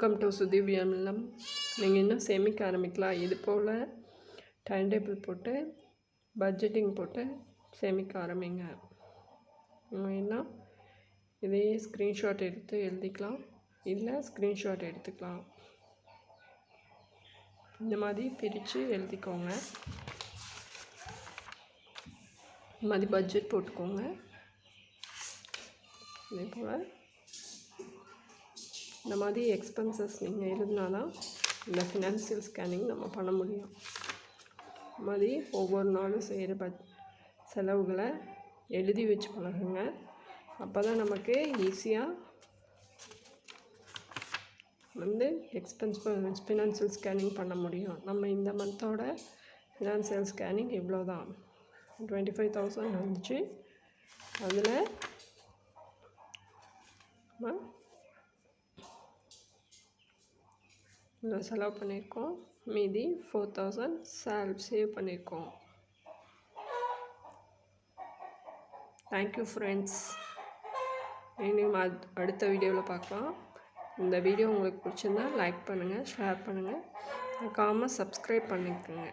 Welcome to சுதிவ்யம் இல்லம். நீங்கள் இன்னும் சேமிக்க ஆரம்பிக்கலாம். இது போல் டைம் டேபிள் போட்டு பட்ஜெட்டிங் போட்டு சேமிக்க ஆரம்பிங்க. என்ன இதையே ஸ்க்ரீன்ஷாட் எடுத்து எழுதிக்கலாம், இல்லை ஸ்க்ரீன்ஷாட் எடுத்துக்கலாம். இந்த மாதிரி பிரித்து எழுதிக்கோங்க. இந்த மாதிரி பட்ஜெட் போட்டுக்கோங்க. இதே போல் இந்த மாதிரி எக்ஸ்பென்சஸ் நீங்கள் எழுதினா தான் இந்த ஃபினான்ஷியல் ஸ்கேனிங் நம்ம பண்ண முடியும். இந்த மாதிரி ஒவ்வொரு நாளும் செய்கிற செலவுகளை எழுதி வச்சு பழகுங்க. அப்போ தான் நமக்கு ஈஸியாக ஃபினான்ஷியல் ஸ்கேனிங் பண்ண முடியும். நம்ம இந்த மந்தோட ஃபினான்ஷியல் ஸ்கேனிங் இவ்வளோ தான், 25,000 வந்துச்சு. அதில் செலவு பண்ணியிருக்கோம், மீதி 4,000 சேவ் பண்ணியிருக்கோம். Thank you friends. இனியும் அடுத்த வீடியோவில் பார்க்கலாம். இந்த வீடியோ உங்களுக்கு பிடிச்சிருந்தா லைக் பண்ணுங்கள், ஷேர் பண்ணுங்கள், மறக்காமல் சப்ஸ்கிரைப் பண்ணிக்கோங்க.